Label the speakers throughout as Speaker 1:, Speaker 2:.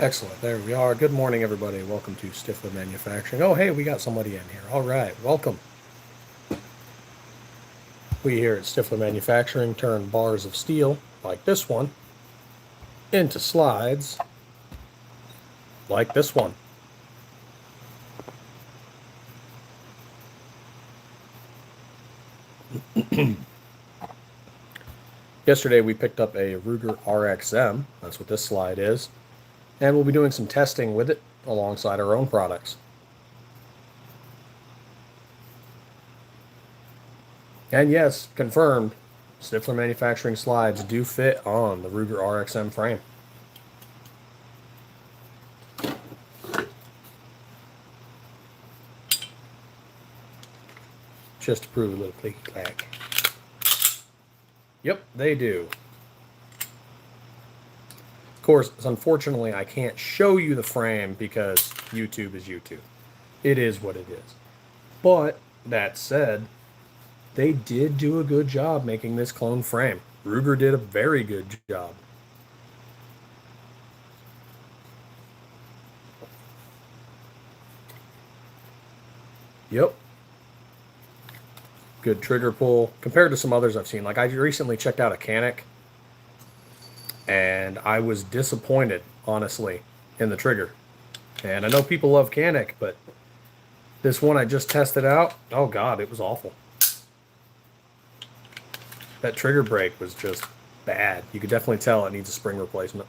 Speaker 1: Excellent. There we are. Good morning, everybody. Welcome to Stifler Manufacturing. Oh, hey, we got somebody in here. All right. Welcome. We here at Stifler Manufacturing turn bars of steel, like this one, into slides, like this one. Yesterday, we picked up a Ruger RXM. That's what this slide is. And we'll be doing some testing with it alongside our own products. And yes, confirmed, Stifler Manufacturing slides do fit on the Ruger RXM frame. Just to prove a little clicky clack. Yep, they do. Of course, unfortunately, I can't show you the frame because YouTube is YouTube. It is what it is. But that said, they did do a good job making this clone frame. Ruger did a very good job. Yep. Good trigger pull compared to some others I've seen. Like I recently checked out a Canik and I was disappointed, honestly, in the trigger. And I know people love Canik, but this one I just tested out, oh god, it was awful. That trigger brake was just bad. You could definitely tell it needs a spring replacement.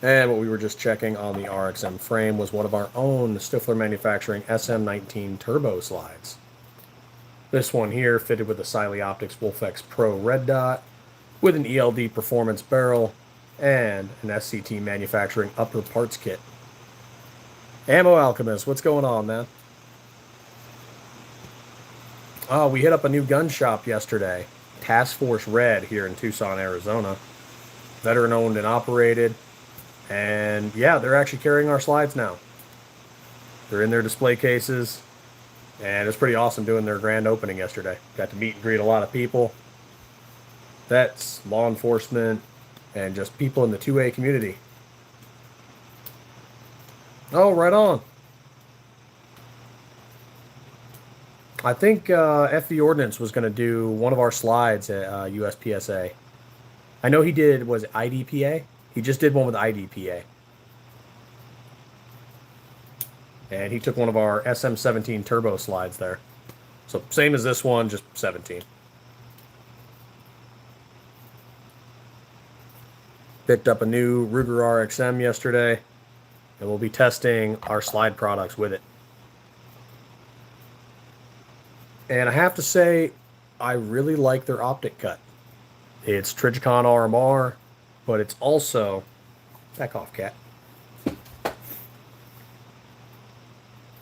Speaker 1: And what we were just checking on the RXM frame was one of our own Stifler Manufacturing SM19 turbo slides. This one here fitted with a Siley Optics Wolfex Pro red dot with an ELD performance barrel and an SCT Manufacturing upper parts kit. Ammo Alchemist, what's going on, man? Oh, we hit up a new gun shop yesterday, Task Force Red here in Tucson, Arizona. Veteran owned and operated. And yeah, they're actually carrying our slides now. They're in their display cases. And it's pretty awesome doing their grand opening yesterday. Got to meet and greet a lot of people. Vets, law enforcement, and just people in the 2A community. Oh, right on. I think FV Ordnance was going to do one of our slides at USPSA. I know he did, was it IDPA? He just did one with IDPA. And he took one of our SM17 turbo slides there. So same as this one, just 17. Picked up a new Ruger RXM yesterday, and we'll be testing our slide products with it. And I have to say, I really like their optic cut. It's Trijicon RMR, but it's also... Back off, cat.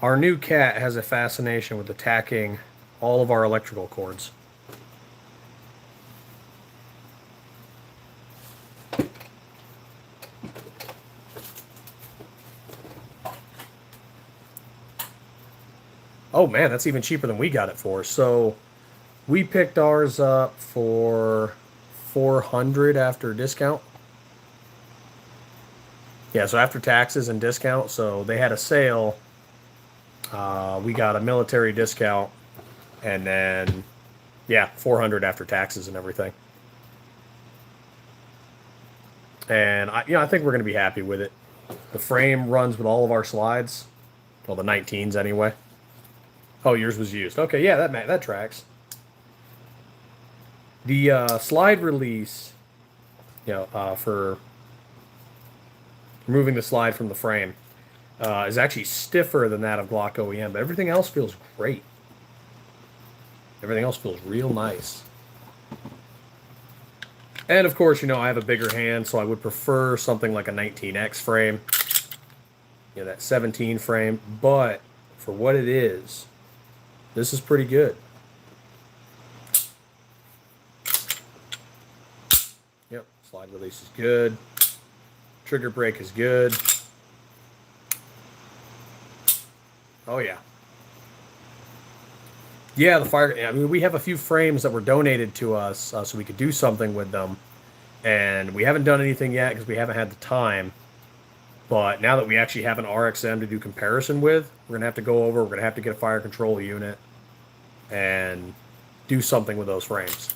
Speaker 1: Our new cat has a fascination with attacking all of our electrical cords. Oh man, that's even cheaper than we got it for. So we picked ours up for 400 after discount. Yeah, so after taxes and discount, so they had a sale. We got a military discount, and then yeah, 400 after taxes and everything. And I think we're going to be happy with it. The frame runs with all of our slides, well, the 19s anyway. Oh, yours was used. Okay, yeah, that tracks. The slide release, for removing the slide from the frame, is actually stiffer than that of Glock OEM, but everything else feels great. Everything else feels real nice. And of course, I have a bigger hand, so I would prefer something like a 19X frame, that 17 frame, but for what it is, this is pretty good. Yep, slide release is good. Trigger brake is good. Oh, yeah. Yeah, the fire... I mean, we have a few frames that were donated to us so we could do something with them. And we haven't done anything yet because we haven't had the time. But now that we actually have an RXM to do comparison with, we're going to have to go over, we're going to have to get a fire control unit and do something with those frames.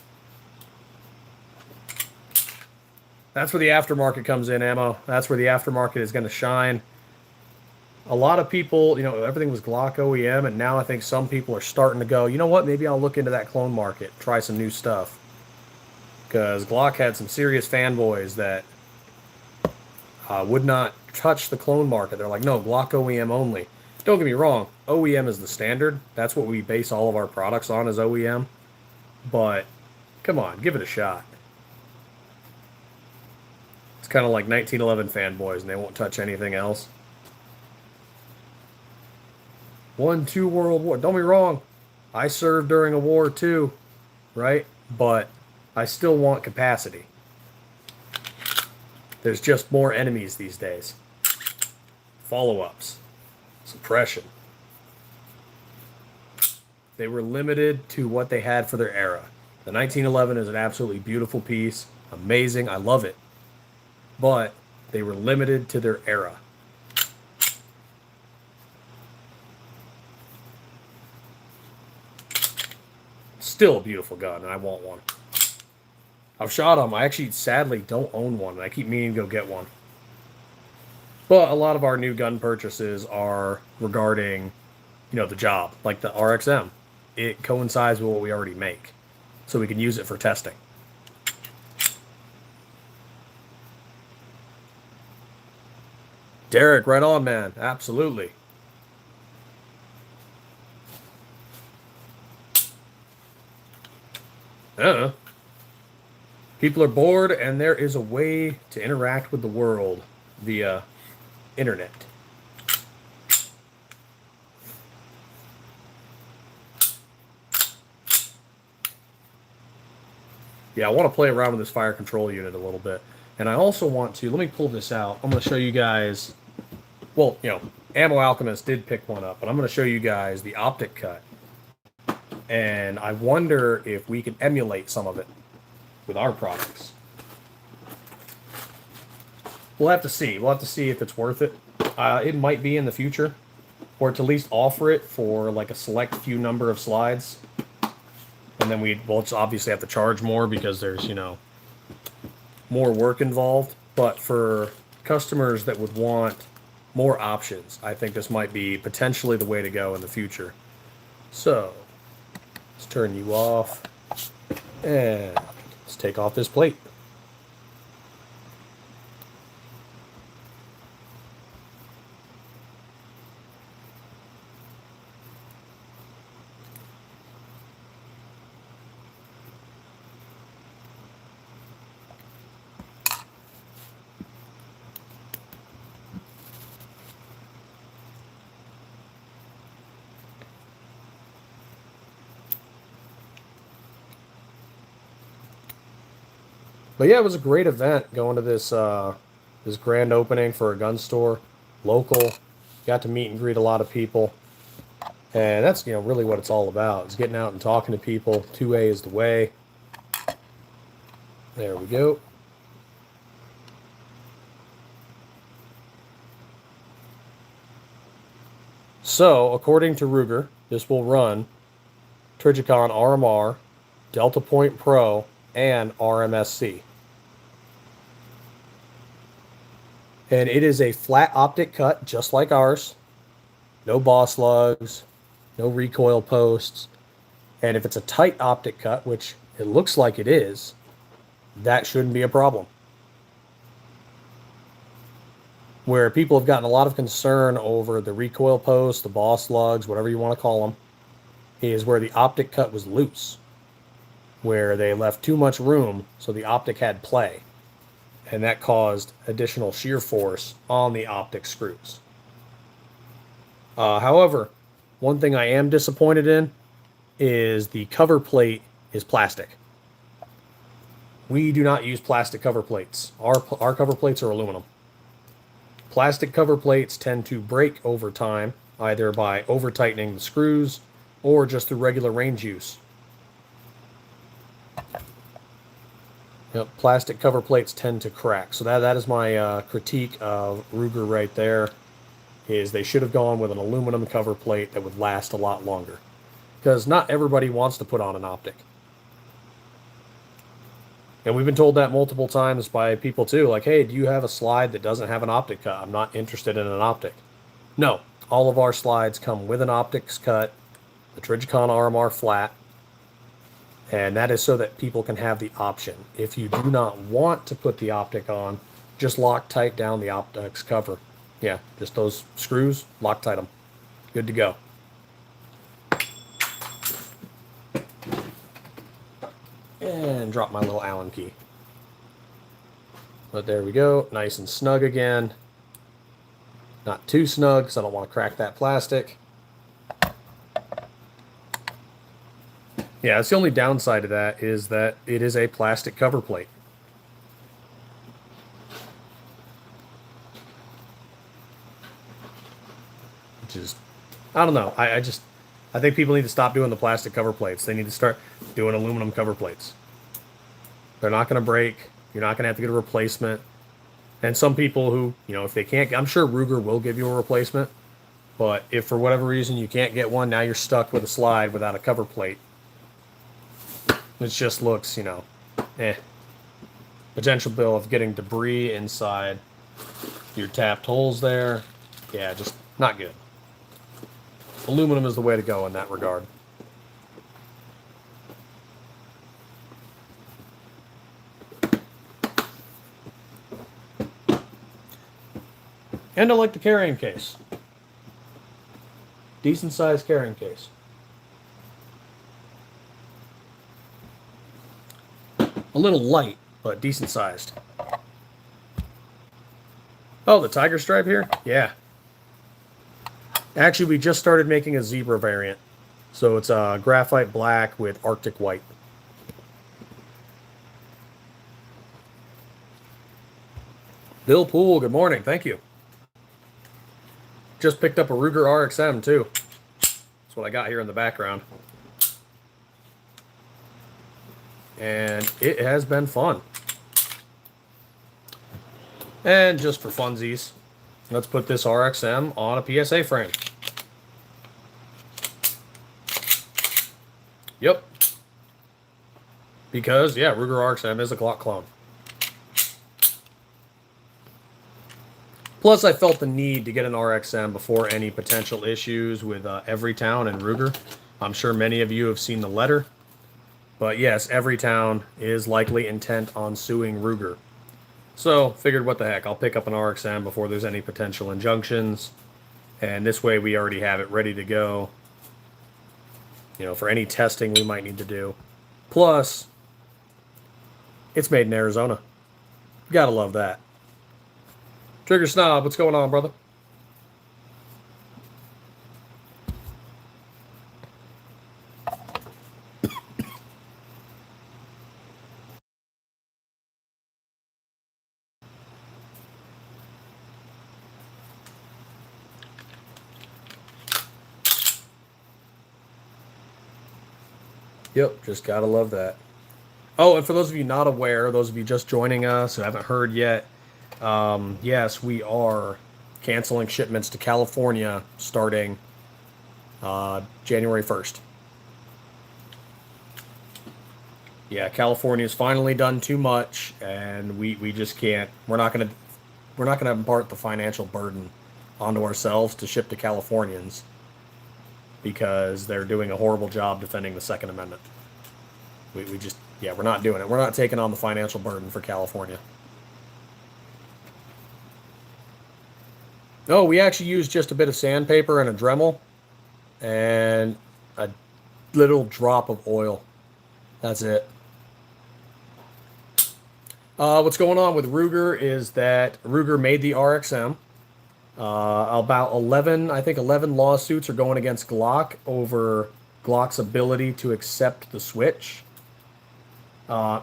Speaker 1: That's where the aftermarket comes in, Ammo. That's where the aftermarket is going to shine. A lot of people, everything was Glock OEM, and now I think some people are starting to go, you know what, maybe I'll look into that clone market, try some new stuff. Because Glock had some serious fanboys that would not touch the clone market. They're like, no, Glock OEM only. Don't get me wrong, OEM is the standard. That's what we base all of our products on, is OEM. But, come on, give it a shot. It's kind of like 1911 fanboys, and they won't touch anything else. 1-2 World War. Don't be wrong. I served during a war too, right? But I still want capacity. There's just more enemies these days. Follow-ups. Suppression. They were limited to what they had for their era. The 1911 is an absolutely beautiful piece. Amazing. I love it. But they were limited to their era. Still a beautiful gun, and I want one. I've shot them. I actually, sadly, don't own one, and I keep meaning to go get one. But a lot of our new gun purchases are regarding, the job, like the RXM. It coincides with what we already make, so we can use it for testing. Derek, right on, man. Absolutely. People are bored, and there is a way to interact with the world via internet. Yeah, I want to play around with this fire control unit a little bit. And I also want to, let me pull this out. I'm going to show you guys, well, Ammo Alchemist did pick one up, but I'm going to show you guys the optic cut. And I wonder if we can emulate some of it with our products. We'll have to see. We'll have to see if it's worth it. It might be in the future, or to at least offer it for like a select few number of slides. And then we'll obviously have to charge more because there's, more work involved. But for customers that would want more options, I think this might be potentially the way to go in the future. So, let's turn you off. And let's take off this plate. But yeah, it was a great event going to this this grand opening for a gun store, local. Got to meet and greet a lot of people, and that's really what it's all about. It's getting out and talking to people. 2A is the way. There we go. So, according to Ruger, this will run Trijicon RMR, Delta Point Pro, and RMSC. And it is a flat optic cut, just like ours. No boss lugs, no recoil posts. And if it's a tight optic cut, which it looks like it is, that shouldn't be a problem. Where people have gotten a lot of concern over the recoil posts, the boss lugs, whatever you want to call them, is where the optic cut was loose. Where they left too much room, so the optic had play. And that caused additional shear force on the optic screws. However, one thing I am disappointed in is the cover plate is plastic. We do not use plastic cover plates. Our cover plates are aluminum. plastic cover plates tend to break over time, either by over tightening the screws or just through regular range use. Yep, plastic cover plates tend to crack. So that is my critique of Ruger right there, is they should have gone with an aluminum cover plate that would last a lot longer. Because not everybody wants to put on an optic. And we've been told that multiple times by people too, like, hey, do you have a slide that doesn't have an optic cut? I'm not interested in an optic. No, all of our slides come with an optics cut, the Trijicon RMR flat, and that is so that people can have the option. If you do not want to put the optic on, just Loctite down the optics cover. Yeah, just those screws, Loctite them. Good to go. And drop my little Allen key. But there we go, nice and snug again. Not too snug, because I don't want to crack that plastic. Yeah, it's the only downside of that is that it is a plastic cover plate. Which is, I don't know, I think people need to stop doing the plastic cover plates. They need to start doing aluminum cover plates. They're not going to break. You're not going to have to get a replacement. And some people who, if they can't, I'm sure Ruger will give you a replacement. But if for whatever reason you can't get one, now you're stuck with a slide without a cover plate. It just looks, Potential bill of getting debris inside your tapped holes there. Yeah, just not good. Aluminum is the way to go in that regard. And I like the carrying case. Decent sized carrying case. A little light, but decent sized. Oh, the tiger stripe here? Yeah. Actually, we just started making a zebra variant. So it's graphite black with Arctic white. Bill Poole, good morning. Thank you. Just picked up a Ruger RXM too. That's what I got here in the background. And it has been fun. And just for funsies, let's put this RXM on a PSA frame. Yep. Because, yeah, Ruger RXM is a Glock clone. Plus, I felt the need to get an RXM before any potential issues with Everytown and Ruger. I'm sure many of you have seen the letter. But yes, Everytown is likely intent on suing Ruger. So, figured what the heck, I'll pick up an RXM before there's any potential injunctions. And this way we already have it ready to go. For any testing we might need to do. Plus, it's made in Arizona. Gotta love that. Trigger Snob, what's going on, brother? Yep, just gotta love that. Oh, and for those of you not aware, those of you just joining us who haven't heard yet, yes, we are canceling shipments to California starting January 1st. Yeah, California's finally done too much, and we just can't. We're not gonna impart the financial burden onto ourselves to ship to Californians because they're doing a horrible job defending the Second Amendment. We just, we're not doing it. We're not taking on the financial burden for California. No, we actually used just a bit of sandpaper and a Dremel and a little drop of oil. That's it. What's going on with Ruger is that Ruger made the RXM. About 11 lawsuits are going against Glock over Glock's ability to accept the switch.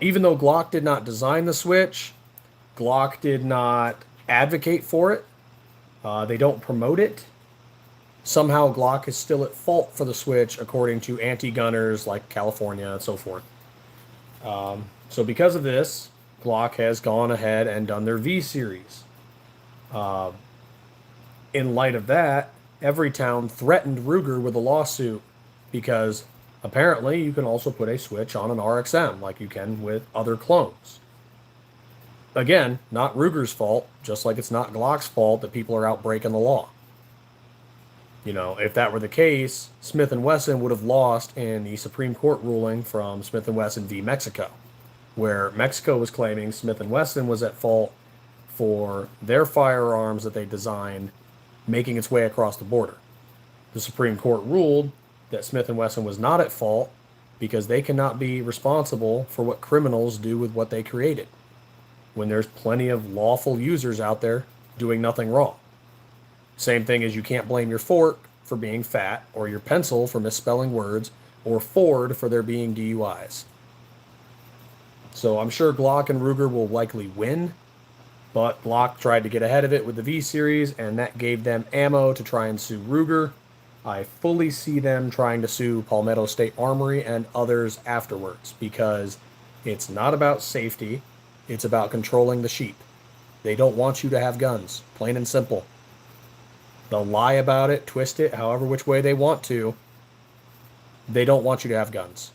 Speaker 1: Even though Glock did not design the switch, Glock did not advocate for it. They don't promote it. Somehow Glock is still at fault for the switch, according to anti-gunners like California and so forth. So because of this, Glock has gone ahead and done their V series. In light of that, Everytown threatened Ruger with a lawsuit because apparently you can also put a switch on an RXM like you can with other clones. Again, not Ruger's fault, just like it's not Glock's fault that people are out breaking the law. You know, if that were the case, Smith & Wesson would have lost in the Supreme Court ruling from Smith & Wesson v. Mexico, where Mexico was claiming Smith & Wesson was at fault for their firearms that they designed making its way across the border. The Supreme Court ruled that Smith & Wesson was not at fault because they cannot be responsible for what criminals do with what they created, when there's plenty of lawful users out there doing nothing wrong. Same thing as you can't blame your fork for being fat, or your pencil for misspelling words, or Ford for there being DUIs. So I'm sure Glock and Ruger will likely win, but Glock tried to get ahead of it with the V series, and that gave them ammo to try and sue Ruger. I fully see them trying to sue Palmetto State Armory and others afterwards, because it's not about safety, it's about controlling the sheep. They don't want you to have guns, plain and simple. They'll lie about it, twist it, however which way they want to. They don't want you to have guns.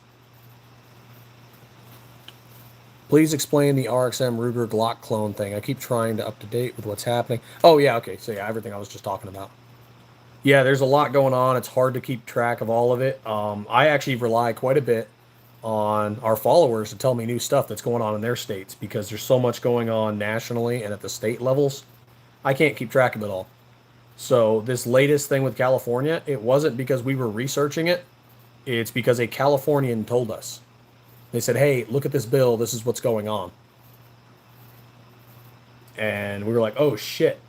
Speaker 1: Please explain the RXM Ruger Glock clone thing. I keep trying to up to date with what's happening. Oh, yeah, okay. So, yeah, everything I was just talking about. Yeah, there's a lot going on. It's hard to keep track of all of it. I actually rely quite a bit on our followers to tell me new stuff that's going on in their states, because there's so much going on nationally and at the state levels. I can't keep track of it all. So this latest thing with California, it wasn't because we were researching it. It's because a Californian told us. They said, hey, look at this bill. This is what's going on. And we were like, oh, shit.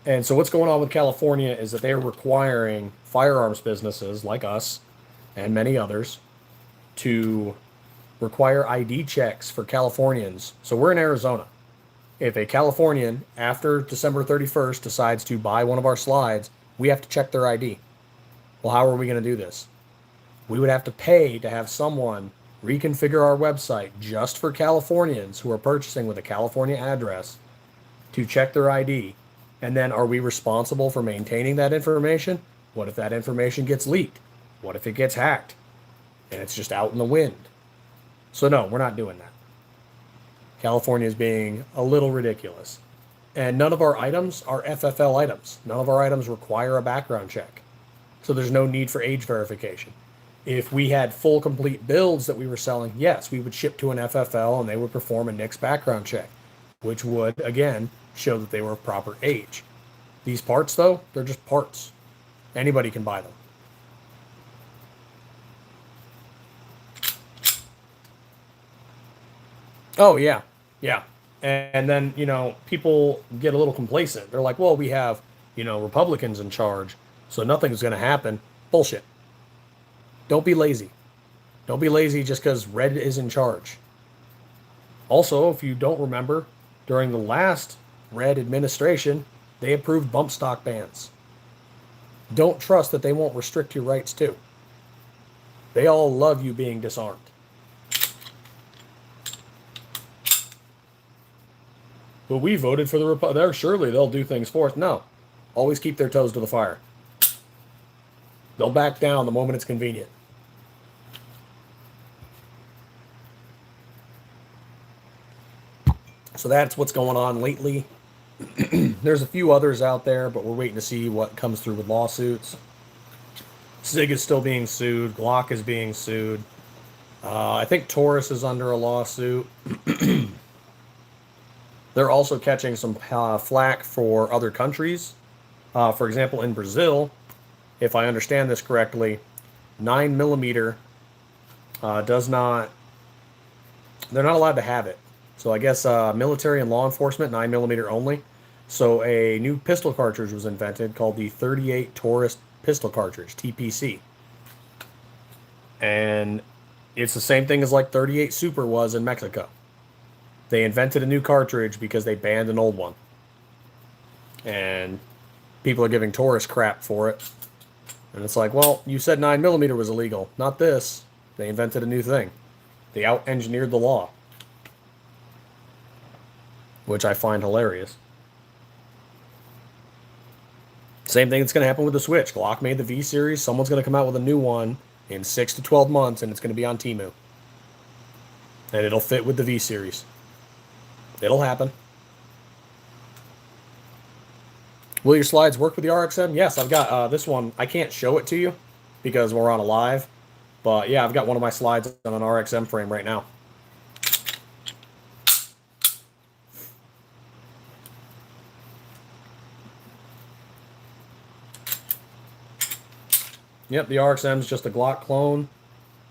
Speaker 1: And so what's going on with California is that they're requiring firearms businesses like us and many others to require ID checks for Californians. So we're in Arizona. If a Californian, after December 31st, decides to buy one of our slides, we have to check their ID. Well, how are we going to do this? We would have to pay to have someone reconfigure our website just for Californians who are purchasing with a California address to check their ID. And then are we responsible for maintaining that information? What if that information gets leaked? What if it gets hacked and it's just out in the wind? So no, we're not doing that. California is being a little ridiculous. And none of our items are FFL items. None of our items require a background check. So there's no need for age verification. If we had full complete builds that we were selling, yes, we would ship to an FFL and they would perform a NICS background check, which would, again, show that they were of proper age. These parts, though, they're just parts. Anybody can buy them. Oh, yeah. Yeah. And then, people get a little complacent. They're like, well, we have, Republicans in charge, so nothing's going to happen. Bullshit. Don't be lazy. Don't be lazy just because red is in charge. Also, if you don't remember, during the last red administration, they approved bump stock bans. Don't trust that they won't restrict your rights too. They all love you being disarmed. But we voted for the Republicans. Surely they'll do things for us. No. Always keep their toes to the fire. They'll back down the moment it's convenient. So that's what's going on lately. There's a few others out there, but we're waiting to see what comes through with lawsuits. SIG is still being sued. Glock is being sued. I think Taurus is under a lawsuit. They're also catching some flack for other countries. For example, in Brazil, if I understand this correctly, 9mm does not, they're not allowed to have it. So I guess military and law enforcement, 9mm only. So a new pistol cartridge was invented called the 38 Taurus pistol cartridge, TPC. And it's the same thing as like 38 Super was in Mexico. They invented a new cartridge because they banned an old one. And people are giving tourists crap for it. And it's like, well, you said 9mm was illegal. Not this. They invented a new thing. They out-engineered the law. Which I find hilarious. Same thing that's going to happen with the Switch. Glock made the V series. Someone's going to come out with a new one in 6 to 12 months, and it's going to be on Temu. And it'll fit with the V series. It'll happen. Will your slides work with the RXM? Yes, I've got this one. I can't show it to you because we're on a live. But yeah, I've got one of my slides on an RXM frame right now. Yep, the RXM is just a Glock clone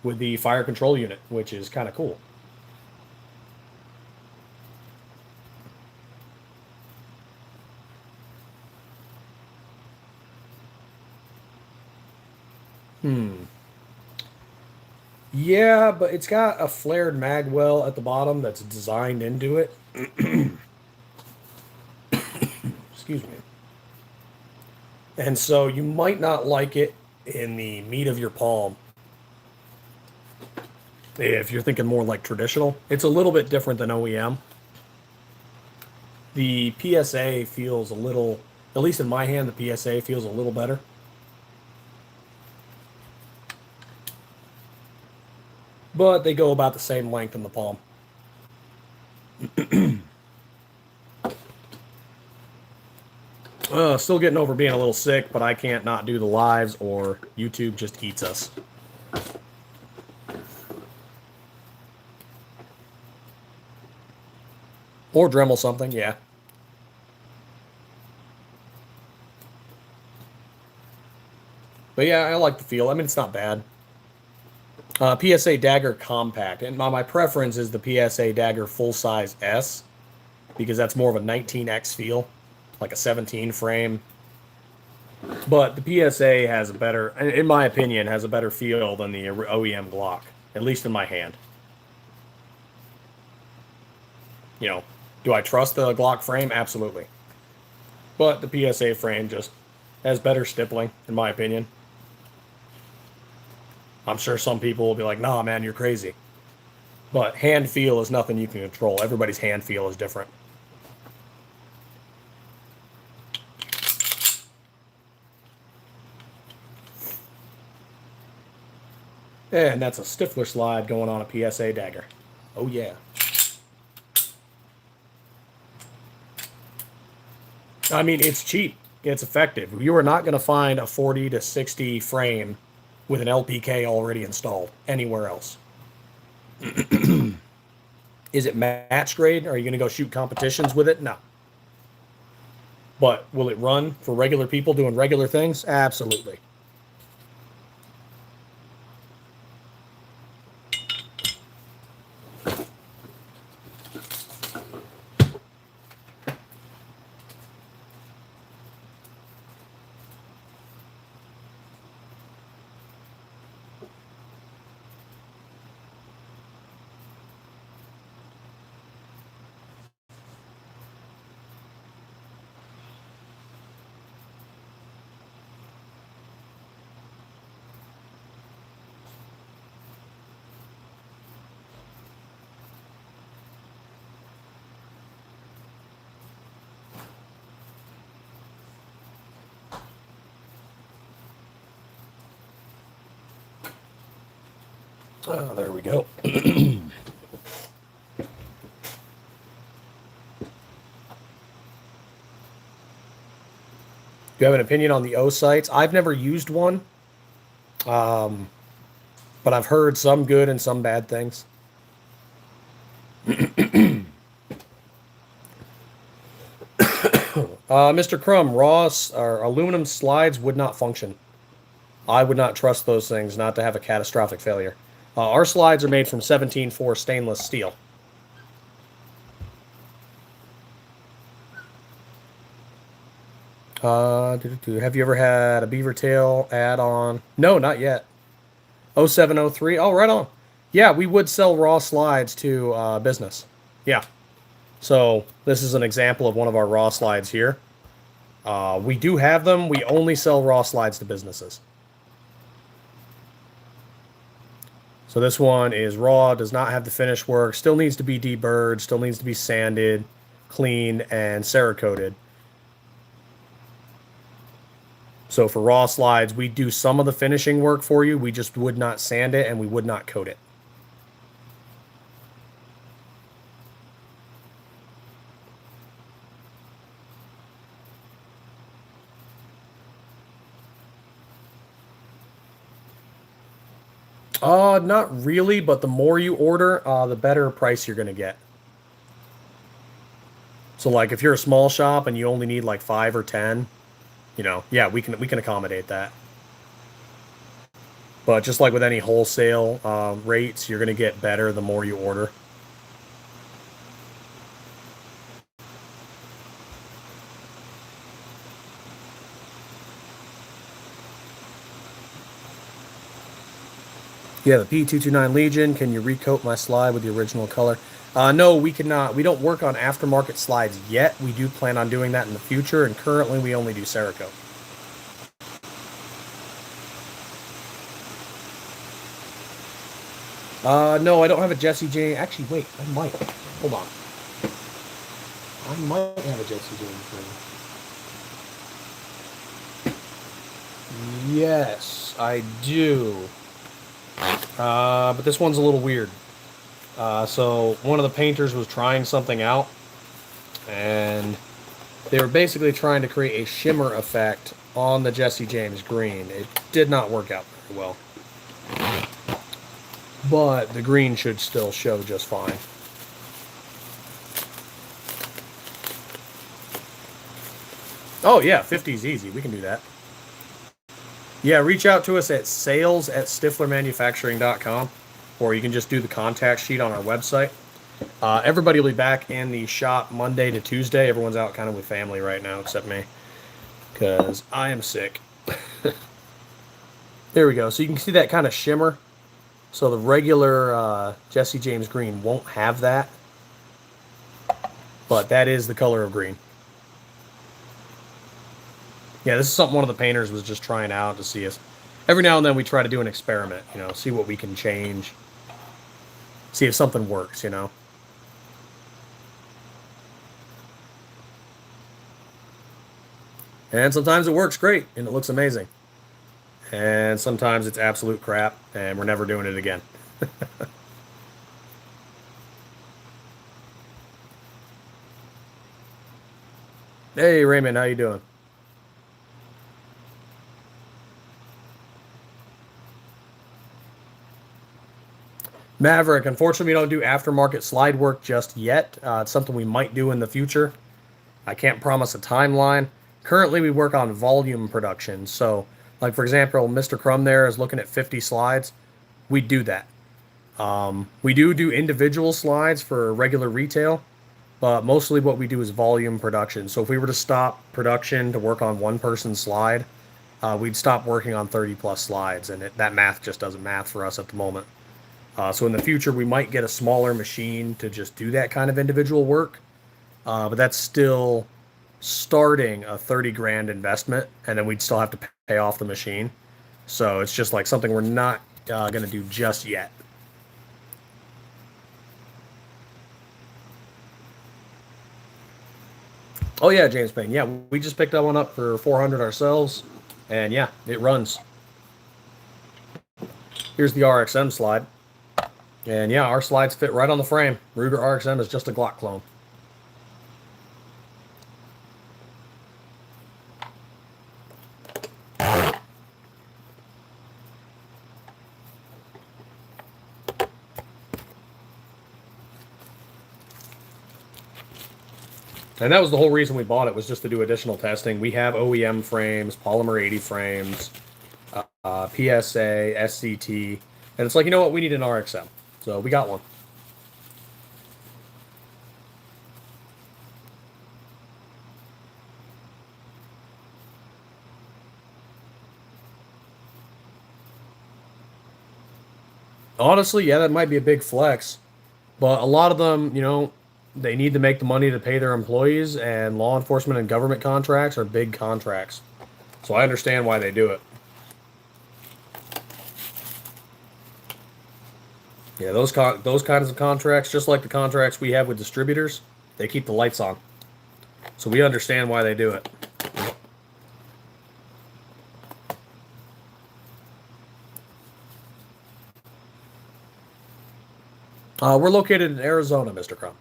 Speaker 1: with the fire control unit, which is kind of cool. Yeah, but it's got a flared mag well at the bottom that's designed into it. Excuse me. And so you might not like it in the meat of your palm. If you're thinking more like traditional, it's a little bit different than OEM. The PSA feels a little, at least in my hand, the PSA feels a little better. But they go about the same length in the palm. Still getting over being a little sick, but I can't not do the lives or YouTube just eats us. Or Dremel something, yeah. But yeah, I like the feel. I mean, it's not bad. PSA Dagger Compact. And my preference is the PSA Dagger Full Size S, because that's more of a 19X feel, like a 17 frame. But the PSA has a better, in my opinion, has a better feel than the OEM Glock, at least in my hand. You know, do I trust the Glock frame? Absolutely. But the PSA frame just has better stippling, in my opinion. I'm sure some people will be like, nah, man, you're crazy. But hand feel is nothing you can control. Everybody's hand feel is different. And that's a Stifler slide going on a PSA Dagger. Oh, yeah. I mean, it's cheap. It's effective. You are not going to find a 40 to 60 frame with an LPK already installed anywhere else. Is it match grade? Are you going to go shoot competitions with it? No. But will it run for regular people doing regular things? Absolutely. Oh, there we go. Do you have an opinion on the O sights? I've never used one, but I've heard some good and some bad things. Mr. Crumb, raw or aluminum slides would not function. I would not trust those things not to have a catastrophic failure. Our slides are made from 17-4 stainless steel. Have you ever had a beaver tail add-on? No, not yet. 0703. Oh, right on. Yeah, we would sell raw slides to business. Yeah. So this is an example of one of our raw slides here. We do have them. We only sell raw slides to businesses. So this one is raw, does not have the finish work, still needs to be deburred, still needs to be sanded, cleaned, and Cerakoted. So for raw slides, we do some of the finishing work for you. We just would not sand it and we would not coat it. Not really, but the more you order, the better price you're gonna get. So like if you're a small shop and you only need like 5 or 10, yeah, we can accommodate that. But just like with any wholesale rates, you're gonna get better the more you order. Yeah, the P229 Legion. Can you recoat my slide with the original color? No, we cannot. We don't work on aftermarket slides yet. We do plan on doing that in the future, and currently we only do Cerakote. No, I don't have a Jesse James. Actually, wait, I might. Hold on. I might have a Jesse James thing. Yes, I do. But this one's a little weird. So one of the painters was trying something out, and they were basically trying to create a shimmer effect on the Jesse James green. It did not work out very well. But the green should still show just fine. Oh yeah, 50 is easy. We can do that. Yeah, reach out to us at sales@stiflermanufacturing.com, or you can just do the contact sheet on our website. Everybody will be back in the shop Monday to Tuesday. Everyone's out kind of with family right now, except me, because I am sick. There we go. So you can see that kind of shimmer. So the regular Jesse James green won't have that, but that is the color of green. Yeah, this is something one of the painters was just trying out to see us. Every now and then we try to do an experiment, see what we can change. See if something works, And sometimes it works great and it looks amazing. And sometimes it's absolute crap and we're never doing it again. Hey Raymond, how you doing? Maverick, unfortunately we don't do aftermarket slide work just yet. It's something we might do in the future. I can't promise a timeline. Currently we work on volume production. So like for example, Mr. Crumb there is looking at 50 slides. We do that. We do individual slides for regular retail, but mostly what we do is volume production. So if we were to stop production to work on one person's slide, we'd stop working on 30 plus slides, and that math just doesn't math for us at the moment. So in the future, we might get a smaller machine to just do that kind of individual work, but that's still starting a 30 grand investment, and then we'd still have to pay off the machine. So it's just like something we're not going to do just yet. Oh yeah, James Payne. Yeah, we just picked that one up for 400 ourselves, and yeah, it runs. Here's the RXM slide, and yeah, our slides fit right on the frame. Ruger RXM is just a Glock clone. And that was the whole reason we bought it, was just to do additional testing. We have OEM frames, Polymer 80 frames, PSA, SCT, and it's like, you know what, we need an RXM. So we got one. Honestly, yeah, that might be a big flex. But a lot of them, They need to make the money to pay their employees, and law enforcement and government contracts are big contracts. So I understand why they do it. Yeah, those kinds of contracts, just like the contracts we have with distributors, they keep the lights on. So we understand why they do it. We're located in Arizona, Mr. Crumb.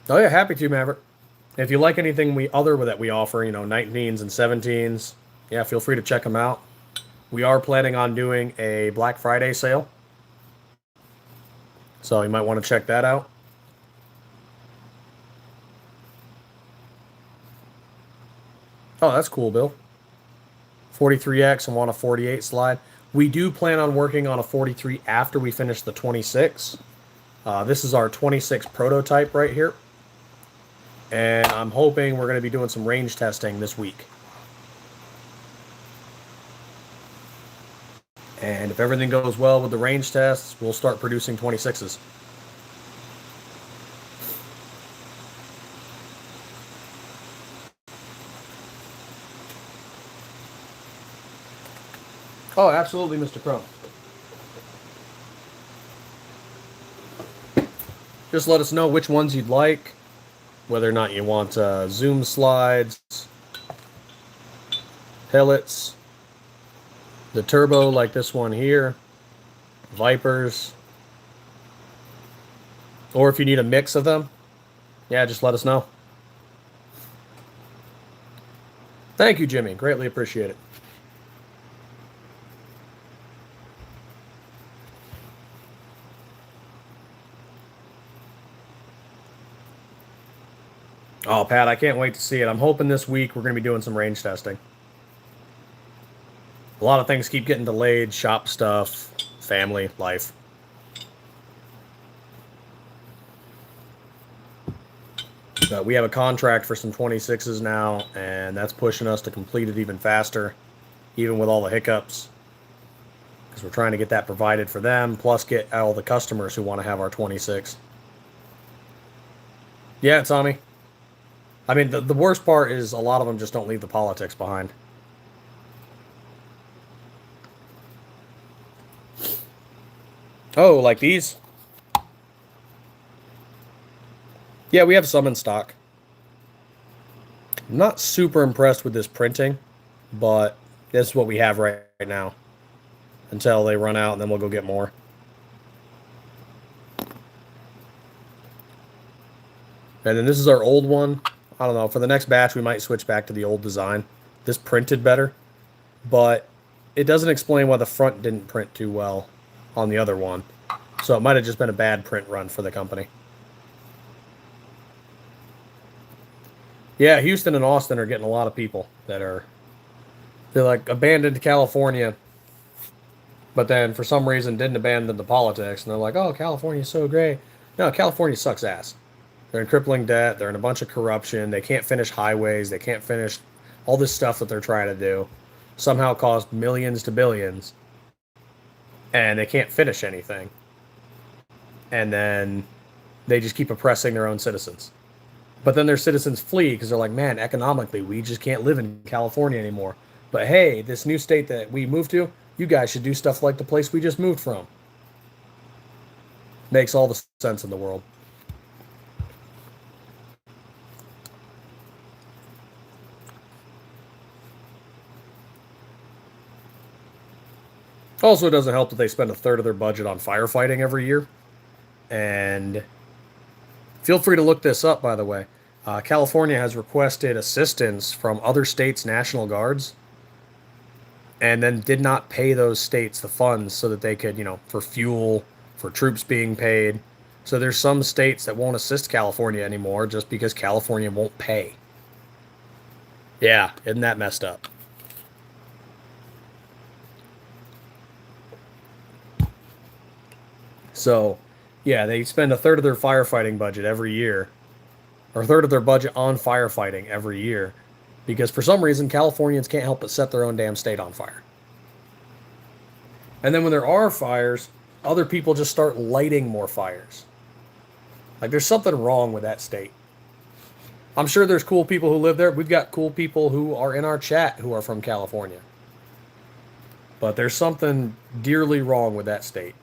Speaker 1: Oh yeah, happy to, Maverick. If you like anything we other that we offer, 19s and 17s, yeah, feel free to check them out. We are planning on doing a Black Friday sale, so you might want to check that out. Oh, that's cool, Bill. 43X and want a 48 slide. We do plan on working on a 43 after we finish the 26. This is our 26 prototype right here. And I'm hoping we're going to be doing some range testing this week. And if everything goes well with the range tests, we'll start producing 26s. Oh, absolutely, Mr. Crumb. Just let us know which ones you'd like, whether or not you want zoom slides, pellets, the turbo like this one here, Vipers, or if you need a mix of them, yeah, just let us know. Thank you, Jimmy. Greatly appreciate it. Oh, Pat, I can't wait to see it. I'm hoping this week we're going to be doing some range testing. A lot of things keep getting delayed, shop stuff, family, life. But we have a contract for some 26s now, and that's pushing us to complete it even faster, even with all the hiccups. Because we're trying to get that provided for them, plus get all the customers who want to have our 26. Yeah, Tommy. I mean, the worst part is a lot of them just don't leave the politics behind. Oh, like these? Yeah, we have some in stock. I'm not super impressed with this printing, but this is what we have right now. Until they run out, and then we'll go get more. And then this is our old one. I don't know. For the next batch, we might switch back to the old design. This printed better, but it doesn't explain why the front didn't print too well on the other one. So it might have just been a bad print run for the company. Yeah, Houston and Austin are getting a lot of people that they're like abandoned California, but then for some reason didn't abandon the politics, and they're like, oh, California's so great. No, California sucks ass. They're in crippling debt. They're in a bunch of corruption. They can't finish highways. They can't finish all this stuff that they're trying to do. Somehow cost millions to billions, and they can't finish anything. And then they just keep oppressing their own citizens. But then their citizens flee because they're like, man, economically, we just can't live in California anymore. But hey, this new state that we moved to, you guys should do stuff like the place we just moved from. Makes all the sense in the world. Also, it doesn't help that they spend a third of their budget on firefighting every year. And feel free to look this up, by the way. California has requested assistance from other states' National Guards and then did not pay those states the funds so that they could, for fuel, for troops being paid. So there's some states that won't assist California anymore just because California won't pay. Yeah, isn't that messed up? So, yeah, they spend a third of their firefighting budget every year, or a third of their budget on firefighting every year, Because for some reason, Californians can't help but set their own damn state on fire. And then when there are fires, other people just start lighting more fires. Like there's something wrong with that state. I'm sure there's cool people who live there. We've got cool people who are in our chat who are from California. But there's something dearly wrong with that state.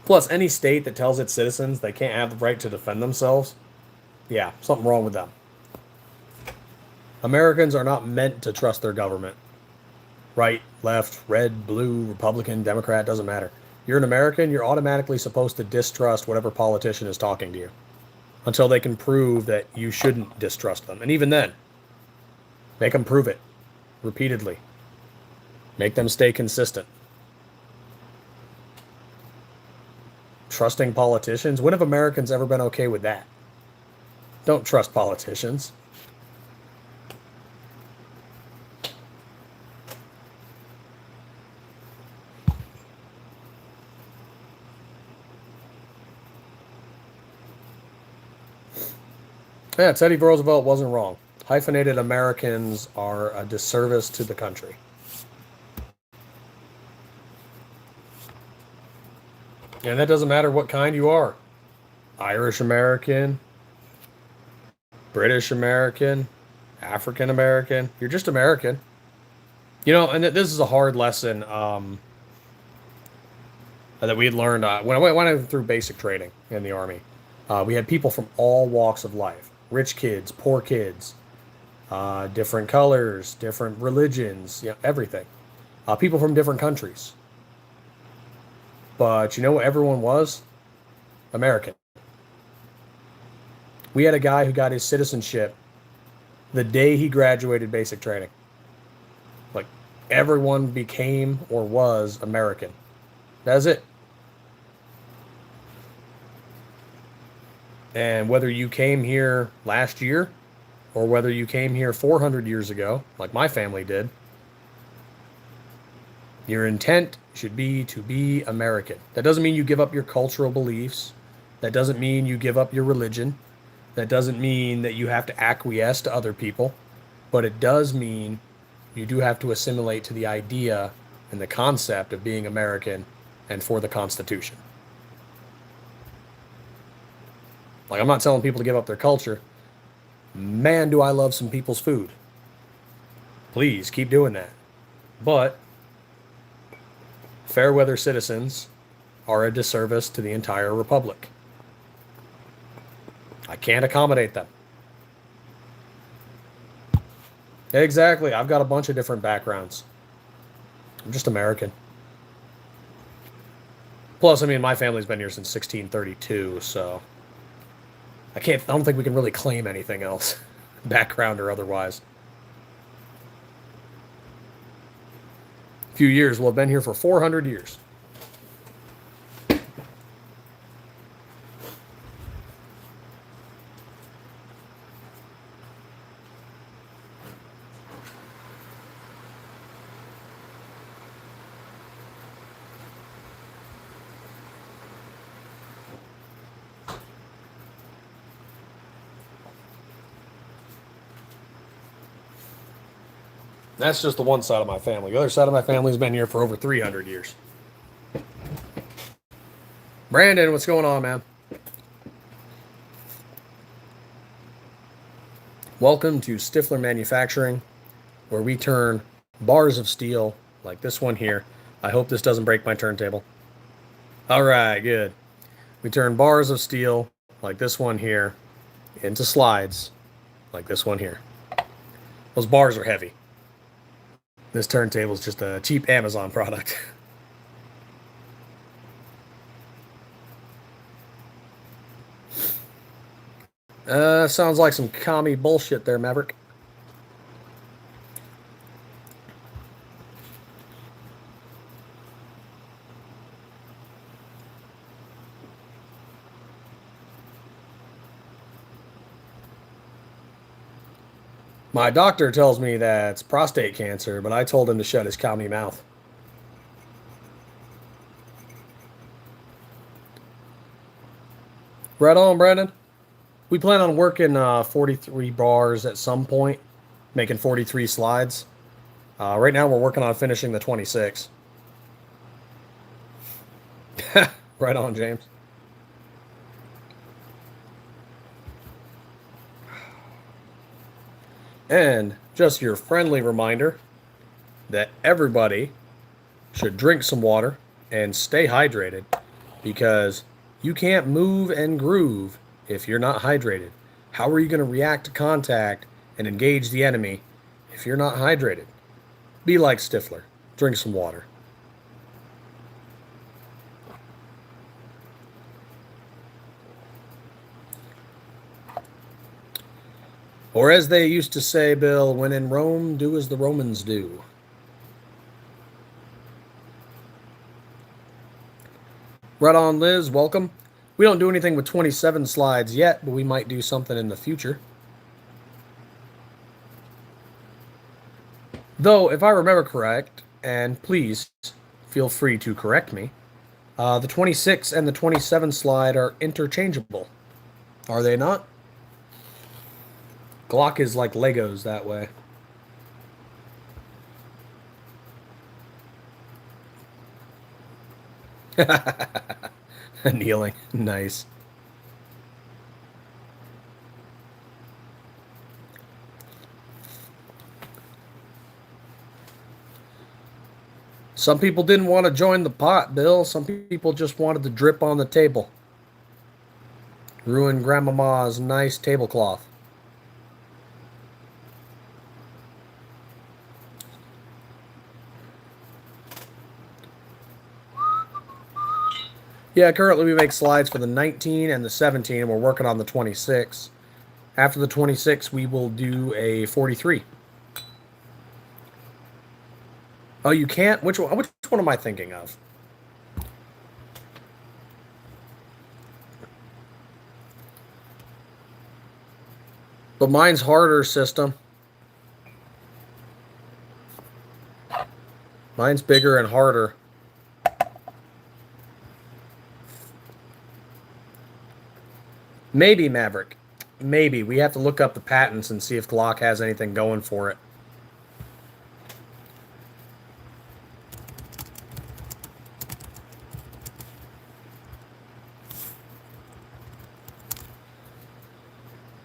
Speaker 1: Plus, any state that tells its citizens they can't have the right to defend themselves, yeah, something wrong with them. Americans are not meant to trust their government. Right, left, red, blue, Republican, Democrat, doesn't matter. You're an American, you're automatically supposed to distrust whatever politician is talking to you until they can prove that you shouldn't distrust them. And even then, make them prove it repeatedly. Make them stay consistent. Trusting politicians? When have Americans ever been okay with that? Don't trust politicians. Yeah, Teddy Roosevelt wasn't wrong. Hyphenated Americans are a disservice to the country. And that doesn't matter what kind you are. Irish American, British American, African American. You're just American. You know, and this is a hard lesson that we had learned when I went through basic training in the Army. We had people from all walks of life. Rich kids, poor kids, different colors, different religions, you know, everything. People from different countries. But you know what everyone was? American. We had a guy who got his citizenship the day he graduated basic training. Like, everyone became or was American. That's it. And whether you came here last year or whether you came here 400 years ago, like my family did, your intent should be to be American. That doesn't mean you give up your cultural beliefs. That doesn't mean you give up your religion. That doesn't mean that you have to acquiesce to other people. But it does mean you do have to assimilate to the idea and the concept of being American and for the Constitution. Like, I'm not telling people to give up their culture. Man, do I love some people's food. Please keep doing that. But fair weather citizens are a disservice to the entire republic. I can't accommodate them. Exactly. I've got a bunch of different backgrounds. I'm just American. Plus, I mean, my family's been here since 1632, so I don't think we can really claim anything else, background or otherwise. A few years, we'll have been here for 400 years. That's just the one side of my family. The other side of my family's been here for over 300 years. Brandon, what's going on, man? Welcome to Stifler Manufacturing, where we turn bars of steel, like this one here. I hope this doesn't break my turntable. All right, good. We turn bars of steel, like this one here, into slides, like this one here. Those bars are heavy. This turntable is just a cheap Amazon product. Sounds like some commie bullshit there, Maverick. My doctor tells me that's prostate cancer, but I told him to shut his commie mouth. Right on, Brandon. We plan on working 43 bars at some point, making 43 slides. Right now, we're working on finishing the 26. Right on, James. And just your friendly reminder that everybody should drink some water and stay hydrated because you can't move and groove if you're not hydrated. How are you going to react to contact and engage the enemy if you're not hydrated? Be like Stifler. Drink some water. Or as they used to say, Bill, when in Rome, do as the Romans do. Right on, Liz. Welcome. We don't do anything with 27 slides yet, but we might do something in the future. Though, if I remember correct, and please feel free to correct me, the 26 and the 27 slide are interchangeable. Are they not? Glock is like Legos that way. Kneeling. Nice. Some people didn't want to join the pot, Bill. Some people just wanted to drip on the table. Ruin Grandmama's nice tablecloth. Yeah, currently we make slides for the 19 and the 17, and we're working on the 26. After the 26, we will do a 43. Oh, you can't? Which one am I thinking of? But mine's harder, system. Mine's bigger and harder. Maybe, Maverick. Maybe. We have to look up the patents and see if Glock has anything going for it.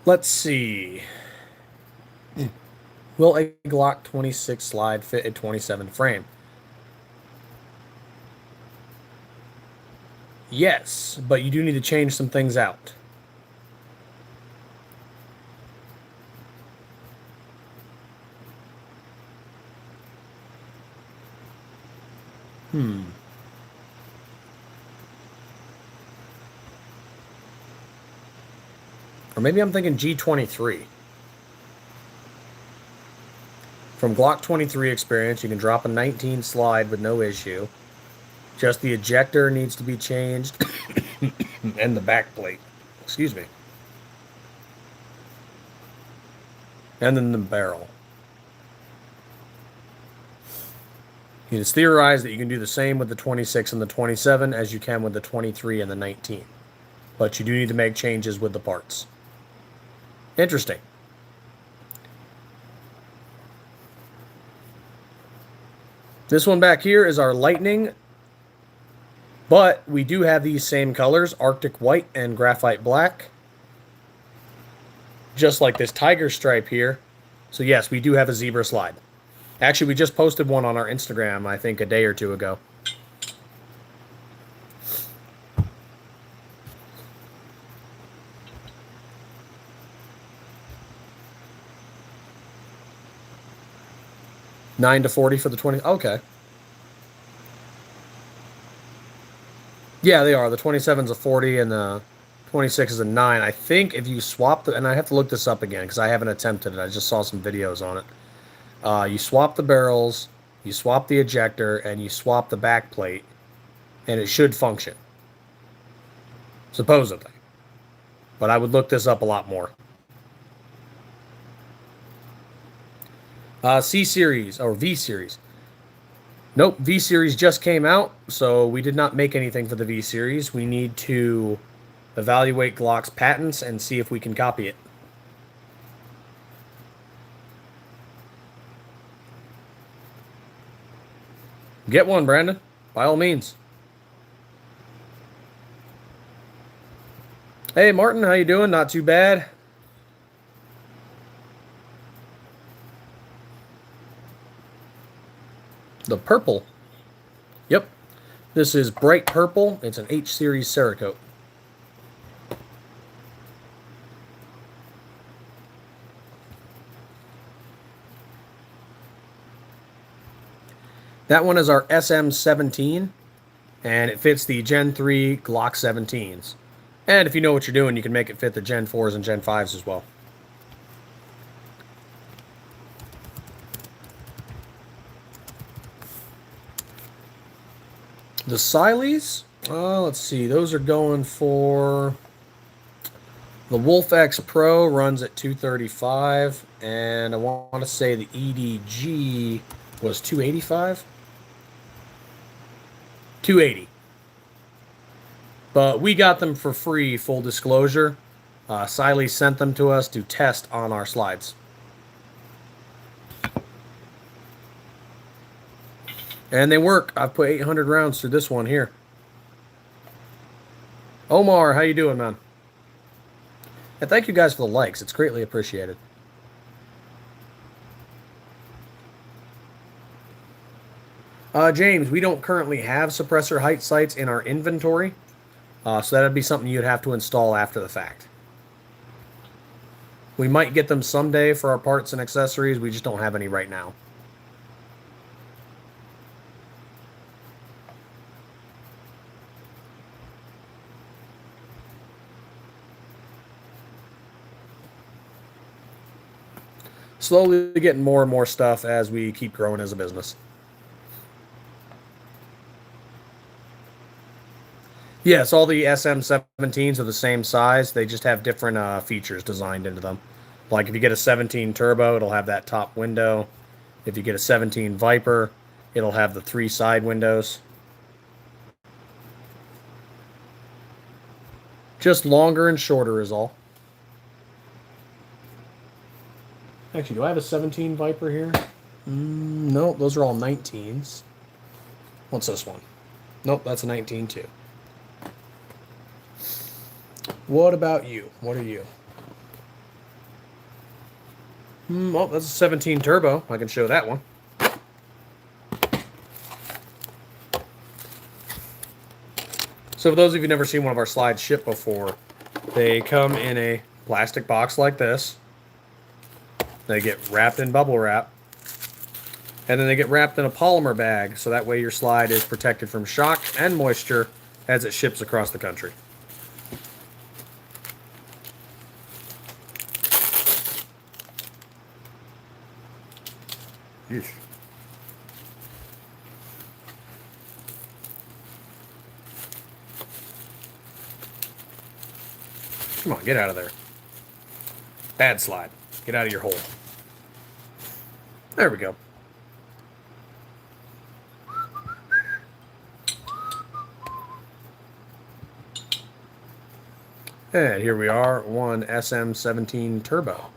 Speaker 1: Let's see. Will a Glock 26 slide fit a 27 frame? Yes, but you do need to change some things out. Or maybe I'm thinking G23. From Glock 23 experience, you can drop a 19 slide with no issue. Just the ejector needs to be changed and the back plate. Excuse me. And then the barrel. It is theorized that you can do the same with the 26 and the 27 as you can with the 23 and the 19. But you do need to make changes with the parts. Interesting. This one back here is our Lightning. But we do have these same colors, Arctic White and Graphite Black. Just like this Tiger Stripe here. So yes, we do have a zebra slide. Actually, we just posted one on our Instagram, I think, a day or two ago. $9 to $40 for the 20. Okay. Yeah, they are. The 27 is a 40 and the 26 is a 9. I think if you swap the, and I have to look this up again because I haven't attempted it. I just saw some videos on it. You swap the barrels, you swap the ejector, and you swap the back plate, and it should function. Supposedly. But I would look this up a lot more. C-Series, or V-Series. Nope, V-Series just came out, so we did not make anything for the V-Series. We need to evaluate Glock's patents, and see if we can copy it. Get one, Brandon. By all means. Hey, Martin, how you doing? Not too bad. The purple. Yep. This is bright purple. It's an H series Cerakote. That one is our SM17, and it fits the Gen 3 Glock 17s. And if you know what you're doing, you can make it fit the Gen 4s and Gen 5s as well. The Sileys, let's see, those are going for... The Wolf X Pro runs at 235, and I want to say the EDG was 285? 280. But we got them for free, full disclosure. Siley sent them to us to test on our slides. And they work. I've put 800 rounds through this one here. Omar, how you doing, man? And thank you guys for the likes. It's greatly appreciated. James, we don't currently have suppressor height sights in our inventory. So that would be something you'd have to install after the fact. We might get them someday for our parts and accessories. We just don't have any right now. Slowly getting more and more stuff as we keep growing as a business. Yes, all the SM17s are the same size. They just have different features designed into them. Like if you get a 17 Turbo, it'll have that top window. If you get a 17 Viper, it'll have the 3 side windows. Just longer and shorter is all. Actually, do I have a 17 Viper here? No, those are all 19s. What's this one? Nope, that's a 19 too. What about you? What are you? Oh, that's a 17 Turbo. I can show that one. So for those of you who've never seen one of our slides ship before, they come in a plastic box like this. They get wrapped in bubble wrap. And then they get wrapped in a polymer bag, so that way your slide is protected from shock and moisture as it ships across the country. Yeesh. Come on, get out of there. Bad slide. Get out of your hole. There we go. And here we are, one SM17 Turbo.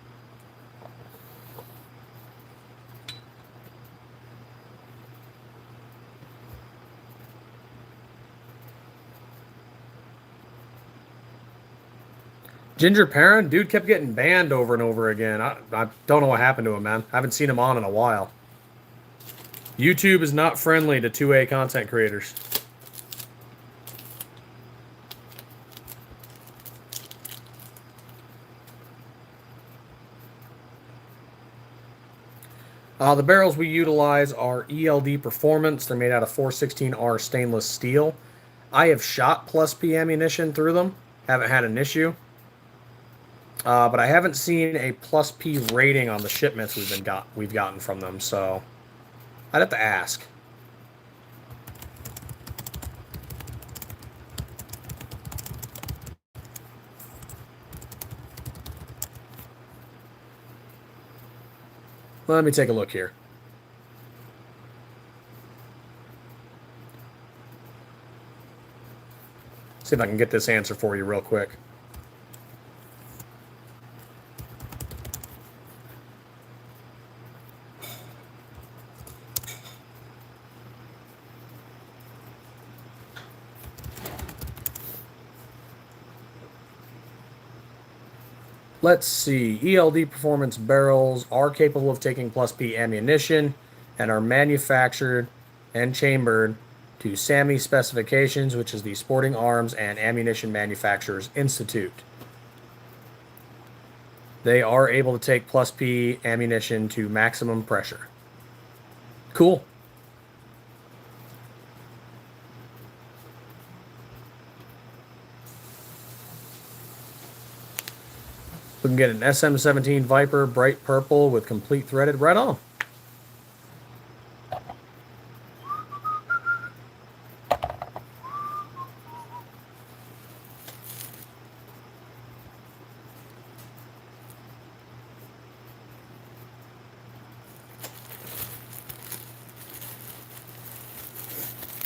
Speaker 1: Ginger Perrin, dude kept getting banned over and over again. I don't know what happened to him, man. I haven't seen him on in a while. YouTube is not friendly to 2A content creators. The barrels we utilize are ELD Performance. They're made out of 416R stainless steel. I have shot Plus P ammunition through them. Haven't had an issue. But I haven't seen a Plus P rating on the shipments we've gotten from them, so I'd have to ask. Let me take a look here. See if I can get this answer for you real quick. Let's see. ELD performance barrels are capable of taking plus P ammunition and are manufactured and chambered to SAMI specifications, which is the Sporting Arms and Ammunition Manufacturers Institute. They are able to take plus P ammunition to maximum pressure. Cool. We can get an SM-17 Viper, bright purple with complete threaded. Right on.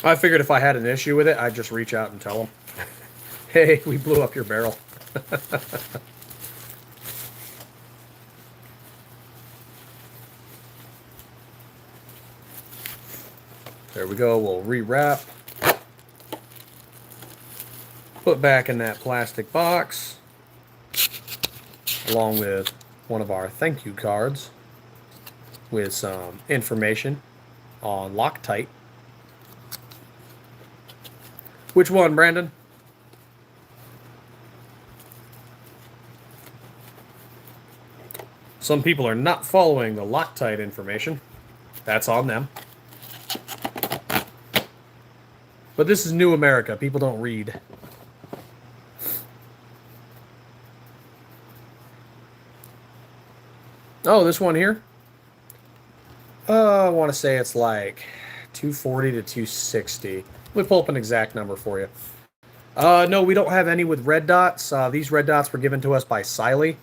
Speaker 1: I figured if I had an issue with it, I'd just reach out and tell them, hey, we blew up your barrel. There we go. We'll rewrap. Put back in that plastic box, along with one of our thank you cards with some information on Loctite. Which one, Brandon? Some people are not following the Loctite information. That's on them. But this is new America. People don't read. Oh, this one here? I want to say it's like 240 to 260. Let me pull up an exact number for you. No, we don't have any with red dots. These red dots were given to us by Siley,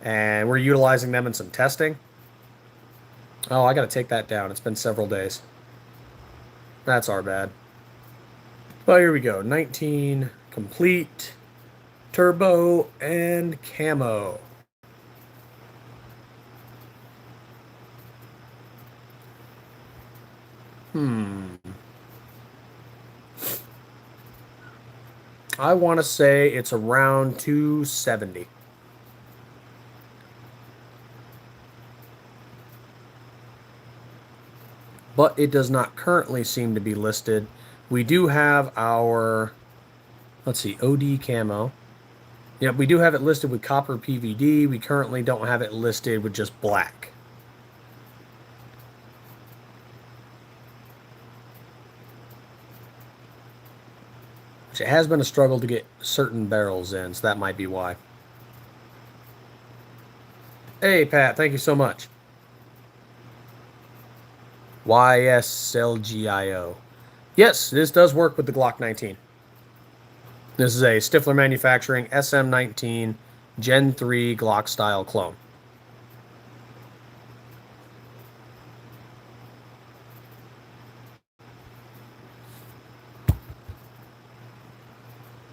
Speaker 1: and we're utilizing them in some testing. Oh, I got to take that down. It's been several days. That's our bad. Well, here we go. 19 complete, turbo, and camo. I want to say it's around 270. But it does not currently seem to be listed. We do have our, let's see, OD camo. Yep, we do have it listed with copper PVD. We currently don't have it listed with just black. Which it has been a struggle to get certain barrels in, so that might be why. Hey, Pat, thank you so much. YSLGIO. Yes, this does work with the Glock 19. This is a Stifler Manufacturing SM-19 Gen 3 Glock style clone.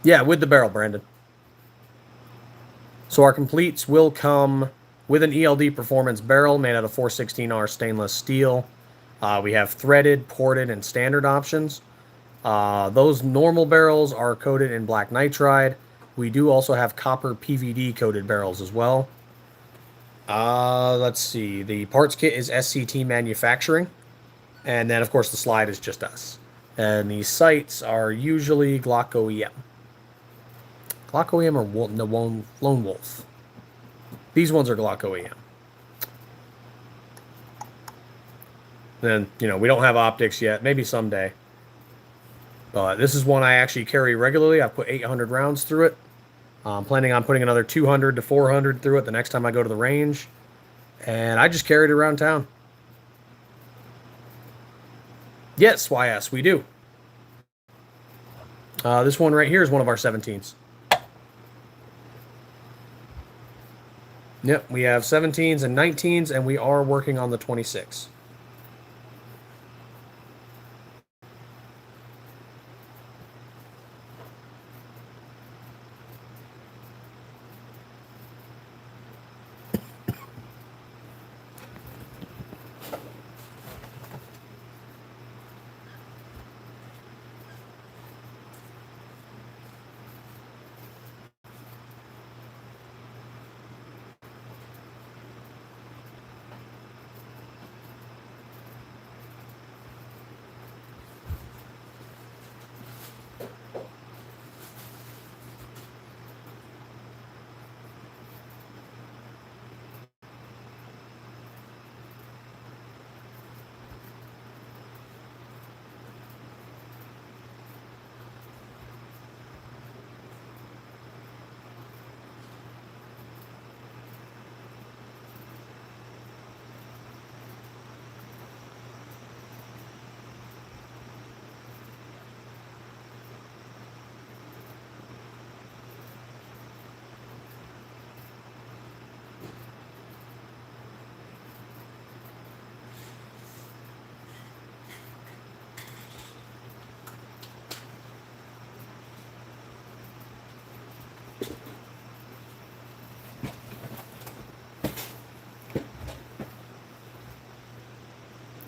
Speaker 1: Yeah, with the barrel, Brandon. So our completes will come with an ELD Performance barrel made out of 416R stainless steel. We have threaded, ported, and standard options. Those normal barrels are coated in black nitride. We do also have copper PVD coated barrels as well. Let's see. The parts kit is SCT Manufacturing. And then, of course, the slide is just us. And the sights are usually Glock OEM. Glock OEM or Lone Wolf? These ones are Glock OEM. Then, you know, we don't have optics yet. Maybe someday. But this is one I actually carry regularly. I've put 800 rounds through it. I'm planning on putting another 200 to 400 through it the next time I go to the range. And I just carry it around town. Yes, YS, we do. This one right here is one of our 17s. Yep, we have 17s and 19s, and we are working on the 26.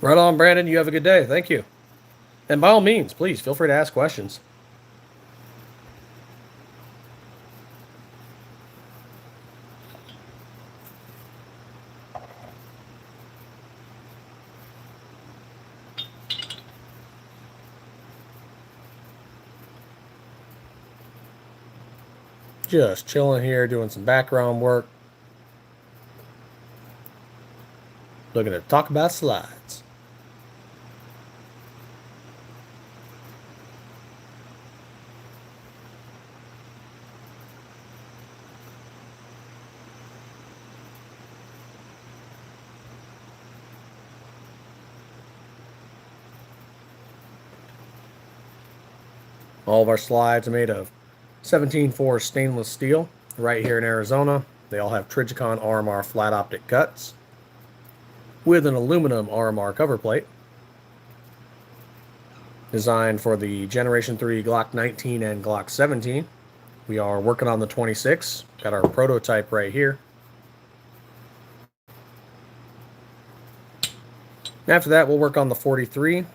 Speaker 1: Right on, Brandon. You have a good day. Thank you. And by all means, please feel free to ask questions. Just chilling here, doing some background work. Looking to talk about slides. All of our slides are made of 17-4 stainless steel right here in Arizona. They all have Trijicon RMR flat optic cuts with an aluminum RMR cover plate. Designed for the Generation 3 Glock 19 and Glock 17. We are working on the 26. Got our prototype right here. After that, we'll work on the 43.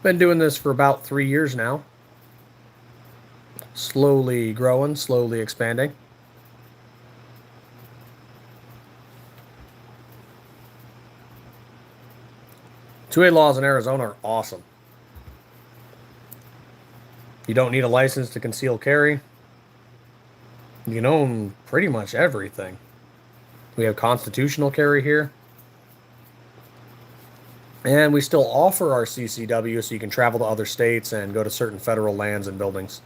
Speaker 1: Been doing this for about 3 years now. Slowly growing, slowly expanding. Two-way laws in Arizona are awesome. You don't need a license to conceal carry. You can own pretty much everything. We have constitutional carry here. And we still offer our CCW so you can travel to other states and go to certain federal lands and buildings.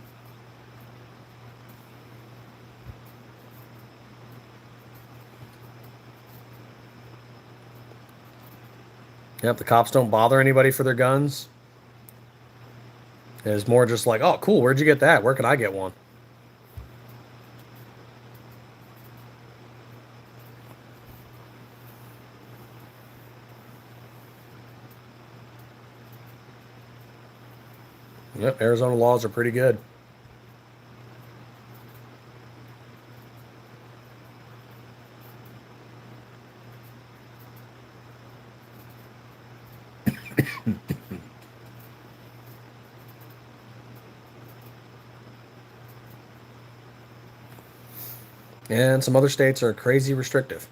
Speaker 1: Yep, the cops don't bother anybody for their guns. It's more just like, oh, cool, where'd you get that? Where can I get one? Yep, Arizona laws are pretty good. And some other states are crazy restrictive.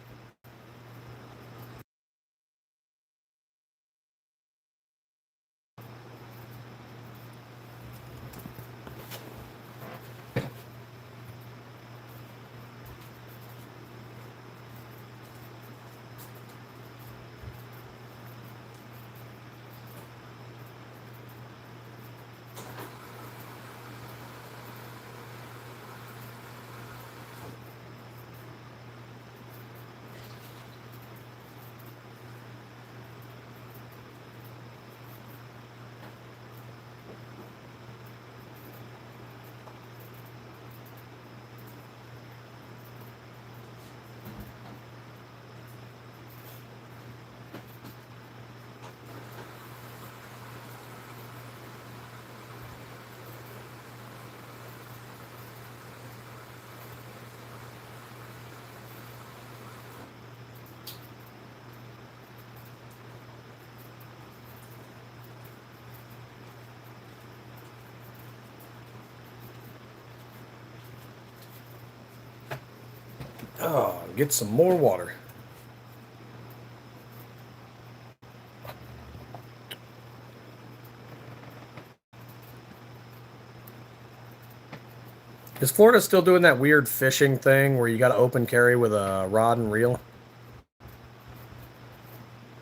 Speaker 1: Oh, get some more water. Is Florida still doing that weird fishing thing where you got to open carry with a rod and reel?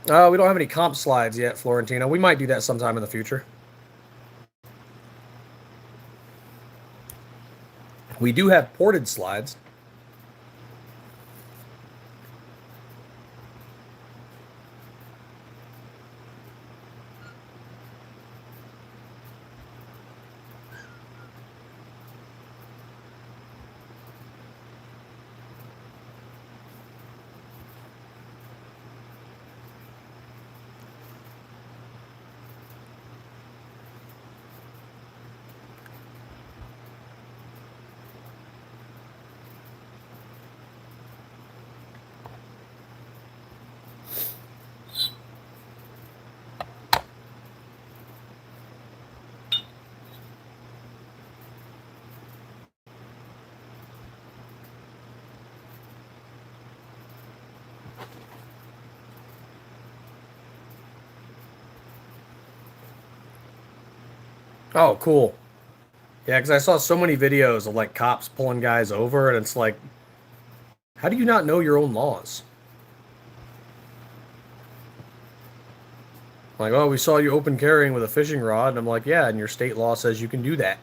Speaker 1: We don't have any comp slides yet, Florentino. We might do that sometime in the future. We do have ported slides. Oh, cool. Yeah, because I saw so many videos of like cops pulling guys over, and it's like, how do you not know your own laws? Like, oh, we saw you open carrying with a fishing rod, and I'm like, yeah, and your state law says you can do that.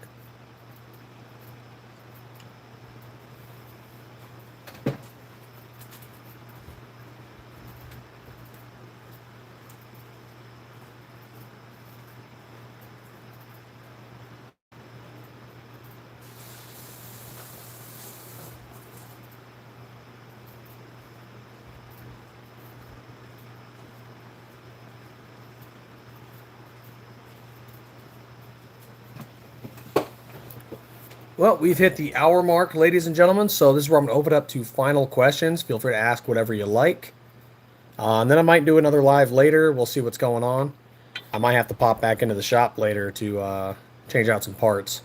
Speaker 1: Well, we've hit the hour mark, ladies and gentlemen. So this is where I'm going to open up to final questions. Feel free to ask whatever you like. And then I might do another live later. We'll see what's going on. I might have to pop back into the shop later to change out some parts.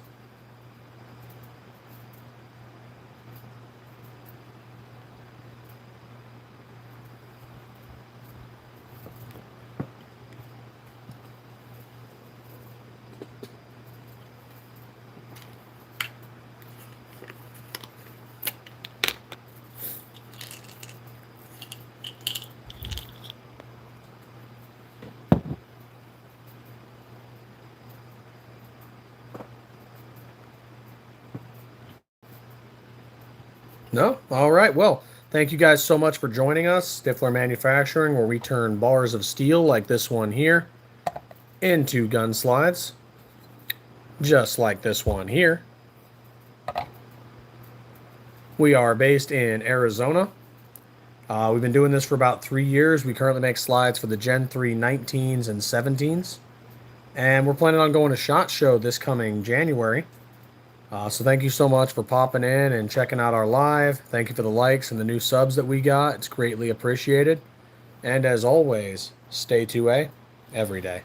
Speaker 1: No? All right. Well, thank you guys so much for joining us. Stifler Manufacturing, where we turn bars of steel like this one here into gun slides, just like this one here. We are based in Arizona. We've been doing this for about 3 years. We currently make slides for the Gen 3 19s and 17s. And we're planning on going to SHOT Show this coming January. So thank you so much for popping in and checking out our live. Thank you for the likes and the new subs that we got. It's greatly appreciated. And as always, stay 2A every day.